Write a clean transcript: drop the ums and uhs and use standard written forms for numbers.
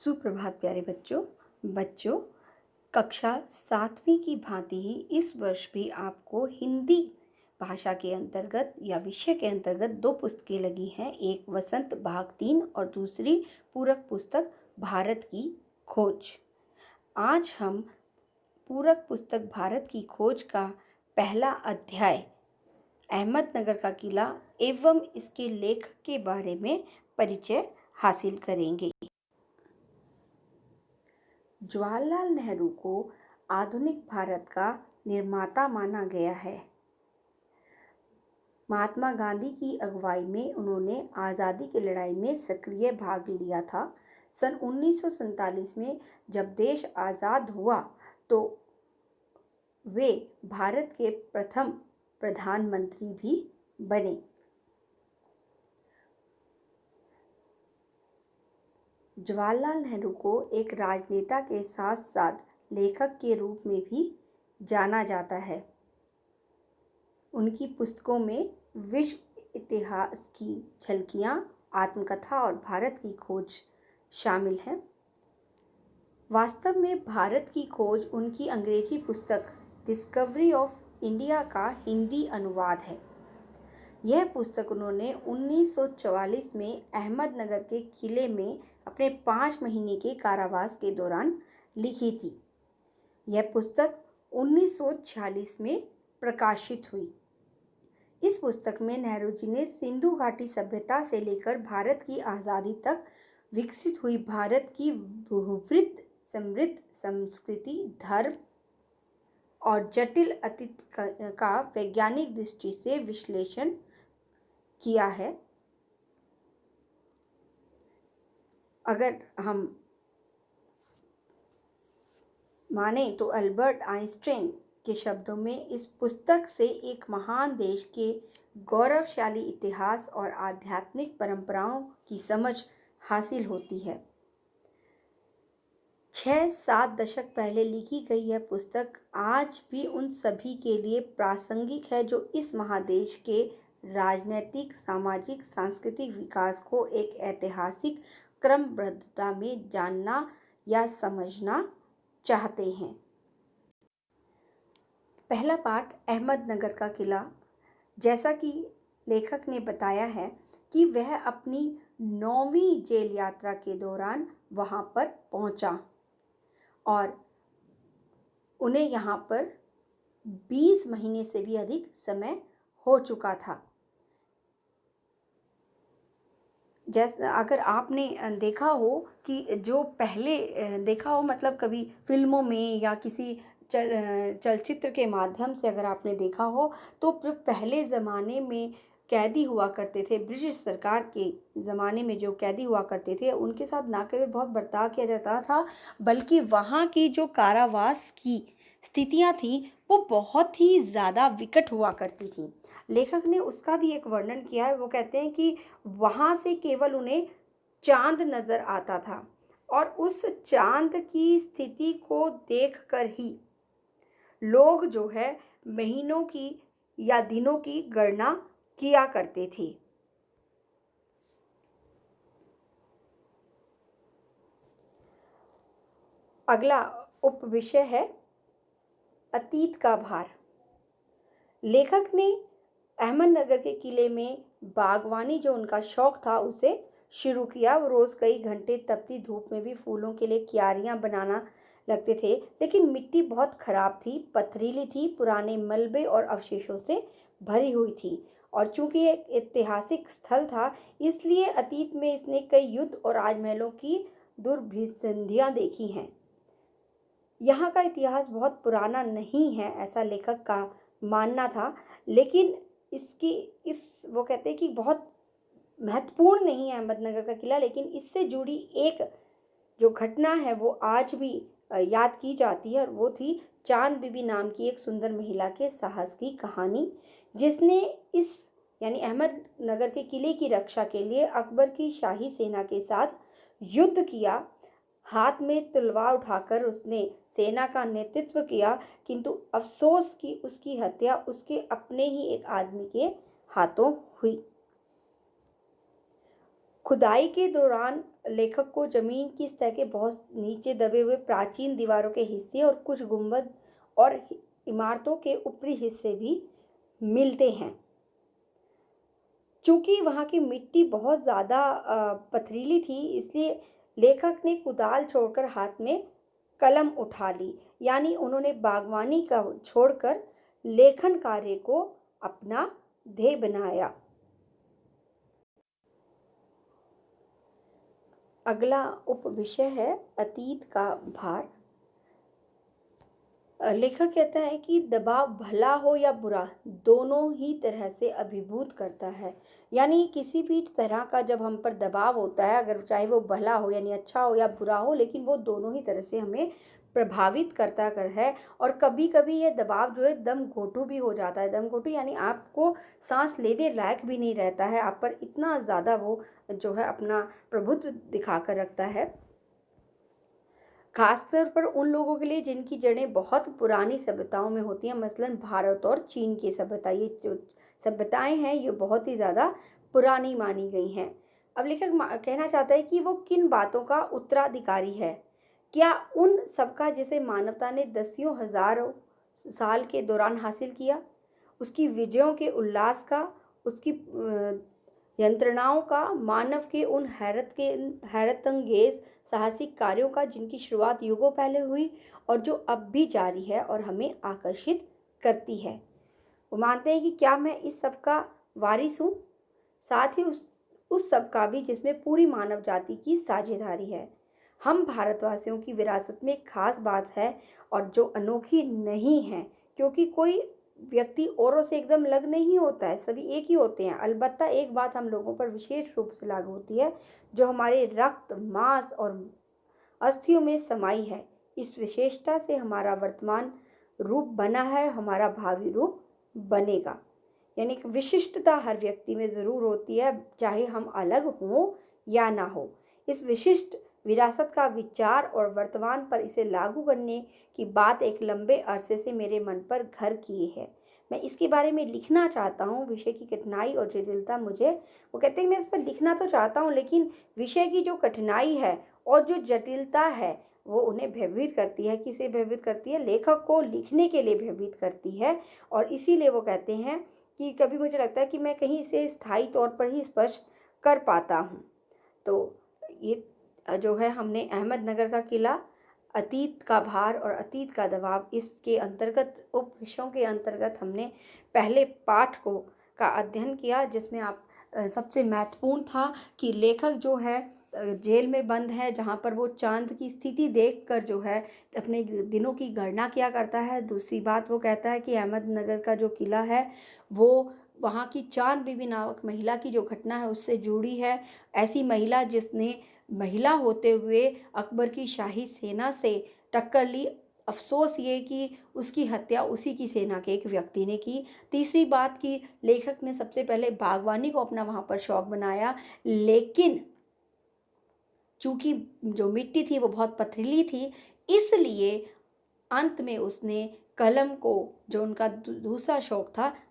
सुप्रभात प्यारे बच्चों। बच्चों, कक्षा 7वीं की भांति ही इस वर्ष भी आपको हिंदी भाषा के अंतर्गत या विषय के अंतर्गत 2 पुस्तकें लगी हैं। एक वसंत भाग 3 और दूसरी पूरक पुस्तक भारत की खोज। आज हम पूरक पुस्तक भारत की खोज का पहला अध्याय अहमदनगर का किला एवं इसके लेखक के बारे में परिचय हासिल करेंगे। जवाहरलाल नेहरू को आधुनिक भारत का निर्माता माना गया है। महात्मा गांधी की अगुवाई में उन्होंने आज़ादी की लड़ाई में सक्रिय भाग लिया था। सन 1947 में जब देश आज़ाद हुआ तो वे भारत के प्रथम प्रधानमंत्री भी बने। जवाहरलाल नेहरू को एक राजनेता के साथ साथ लेखक के रूप में भी जाना जाता है। उनकी पुस्तकों में विश्व इतिहास की झलकियाँ, आत्मकथा और भारत की खोज शामिल हैं। वास्तव में भारत की खोज उनकी अंग्रेजी पुस्तक डिस्कवरी ऑफ इंडिया का हिंदी अनुवाद है। यह पुस्तक उन्होंने 1944 में अहमदनगर के किले में अपने 5 महीने के कारावास के दौरान लिखी थी। यह पुस्तक 1946 में प्रकाशित हुई। इस पुस्तक में नेहरू जी ने सिंधु घाटी सभ्यता से लेकर भारत की आज़ादी तक विकसित हुई भारत की बहुविध समृद्ध संस्कृति, धर्म और जटिल अतीत का वैज्ञानिक दृष्टि से विश्लेषण किया है। अगर हम माने तो अल्बर्ट आइंस्टाइन के शब्दों में इस पुस्तक से एक महान देश के गौरवशाली इतिहास और आध्यात्मिक परंपराओं की समझ हासिल होती है। 6-7 दशक पहले लिखी गई यह पुस्तक आज भी उन सभी के लिए प्रासंगिक है जो इस महादेश के राजनीतिक, सामाजिक, सांस्कृतिक विकास को एक ऐतिहासिक क्रमबद्धता में जानना या समझना चाहते हैं। पहला पाठ अहमदनगर का किला। जैसा कि लेखक ने बताया है कि वह अपनी 9वीं जेल यात्रा के दौरान वहाँ पर पहुँचा और उन्हें यहाँ पर 20 महीने से भी अधिक समय हो चुका था। जैसे अगर आपने देखा हो कि जो पहले देखा हो, मतलब कभी फिल्मों में या किसी चलचित्र के माध्यम से अगर आपने देखा हो, तो पहले ज़माने में कैदी हुआ करते थे, ब्रिटिश सरकार के ज़माने में जो कैदी हुआ करते थे उनके साथ ना केवल बहुत बर्ताव किया जाता था, बल्कि वहाँ की जो कारावास की स्थितियाँ थीं वो बहुत ही ज़्यादा विकट हुआ करती थी। लेखक ने उसका भी एक वर्णन किया है। वो कहते हैं कि वहाँ से केवल उन्हें चाँद नज़र आता था और उस चाँद की स्थिति को देखकर ही लोग जो है महीनों की या दिनों की गणना किया करते थे। अगला उपविषय है अतीत का भार। लेखक ने अहमदनगर के किले में बागवानी, जो उनका शौक था, उसे शुरू किया। वो रोज़ कई घंटे तपती धूप में भी फूलों के लिए क्यारियां बनाना लगते थे, लेकिन मिट्टी बहुत ख़राब थी, पथरीली थी, पुराने मलबे और अवशेषों से भरी हुई थी। और चूंकि एक ऐतिहासिक स्थल था, इसलिए अतीत में इसने कई युद्ध और राजमहलों की दुर्भिसंधियाँ देखी हैं। यहाँ का इतिहास बहुत पुराना नहीं है, ऐसा लेखक का मानना था, लेकिन वो कहते हैं कि बहुत महत्वपूर्ण नहीं है अहमदनगर का किला, लेकिन इससे जुड़ी एक जो घटना है वो आज भी याद की जाती है, और वो थी चांद बीबी नाम की एक सुंदर महिला के साहस की कहानी, जिसने इस यानी अहमदनगर के किले की रक्षा के लिए अकबर की शाही सेना के साथ युद्ध किया। हाथ में तलवार उठाकर उसने सेना का नेतृत्व किया, किंतु अफसोस कि उसकी हत्या उसके अपने ही एक आदमी के हाथों हुई। खुदाई के दौरान लेखक को जमीन की सतह के बहुत नीचे दबे हुए प्राचीन दीवारों के हिस्से और कुछ गुंबद और इमारतों के ऊपरी हिस्से भी मिलते हैं। चूंकि वहाँ की मिट्टी बहुत ज़्यादा पथरीली थी, इसलिए लेखक ने कुदाल छोड़कर हाथ में कलम उठा ली, यानी उन्होंने बागवानी का छोड़कर लेखन कार्य को अपना ध्येय बनाया। अगला उपविषय है अतीत का भार। लेखक कहता है कि दबाव भला हो या बुरा, दोनों ही तरह से अभिभूत करता है। यानी किसी भी तरह का जब हम पर दबाव होता है, अगर चाहे वो भला हो यानी अच्छा हो या बुरा हो, लेकिन वो दोनों ही तरह से हमें प्रभावित करता कर है। और कभी कभी ये दबाव जो है दम घोटू भी हो जाता है। दम घोटू यानी आपको सांस लेने लायक भी नहीं रहता है, आप पर इतना ज़्यादा वो जो है अपना प्रभुत्व दिखा कर रखता है। खासतौर पर उन लोगों के लिए जिनकी जड़ें बहुत पुरानी सभ्यताओं में होती हैं, मसलन भारत और चीन की सभ्यता। ये जो सभ्यताएं हैं ये बहुत ही ज़्यादा पुरानी मानी गई हैं। अब लेखक कहना चाहता है कि वो किन बातों का उत्तराधिकारी है। क्या उन सबका जिसे मानवता ने दसियों हजारों साल के दौरान हासिल किया, उसकी विजयों के उल्लास का, उसकी यंत्रणाओं का, मानव के उन हैरतअंगेज साहसिक कार्यों का जिनकी शुरुआत युगों पहले हुई और जो अब भी जारी है और हमें आकर्षित करती है। वो मानते हैं कि क्या मैं इस सब का वारिस हूँ, साथ ही उस सब का भी जिसमें पूरी मानव जाति की साझेदारी है। हम भारतवासियों की विरासत में एक खास बात है और जो अनोखी नहीं है, क्योंकि कोई व्यक्ति औरों से एकदम अलग नहीं होता है, सभी एक ही होते हैं। अलबत्ता एक बात हम लोगों पर विशेष रूप से लागू होती है, जो हमारे रक्त, मांस और अस्थियों में समाई है। इस विशेषता से हमारा वर्तमान रूप बना है, हमारा भावी रूप बनेगा। यानी कि विशिष्टता हर व्यक्ति में ज़रूर होती है, चाहे हम अलग हों या ना हो। इस विशिष्ट विरासत का विचार और वर्तमान पर इसे लागू करने की बात एक लंबे अरसे से मेरे मन पर घर किए है। मैं इसके बारे में लिखना चाहता हूँ। विषय की कठिनाई और जटिलता मुझे, वो कहते हैं मैं इस पर लिखना तो चाहता हूँ, लेकिन विषय की जो कठिनाई है और जो जटिलता है वो उन्हें भयभीत करती है। किसे भयभीत करती है? लेखक को लिखने के लिए भयभीत करती है। और इसीलिए वो कहते हैं कि कभी मुझे लगता है कि मैं कहीं इसे स्थायी तौर पर ही स्पर्श कर पाता हूँ। तो ये जो है हमने अहमदनगर का किला, अतीत का भार और अतीत का दबाव, इसके अंतर्गत उप विषयों के अंतर्गत हमने पहले पाठ को का अध्ययन किया, जिसमें आप सबसे महत्वपूर्ण था कि लेखक जो है जेल में बंद है, जहाँ पर वो चांद की स्थिति देखकर जो है अपने दिनों की गणना किया करता है। दूसरी बात वो कहता है कि अहमदनगर का जो किला है वो वहाँ की चांद बीबी नामक महिला की जो घटना है उससे जुड़ी है। ऐसी महिला जिसने महिला होते हुए अकबर की शाही सेना से टक्कर ली। अफसोस ये कि उसकी हत्या उसी की सेना के एक व्यक्ति ने की। तीसरी बात कि लेखक ने सबसे पहले बागवानी को अपना वहाँ पर शौक बनाया, लेकिन चूंकि जो मिट्टी थी वो बहुत पथरीली थी, इसलिए अंत में उसने कलम को, जो उनका दूसरा शौक था,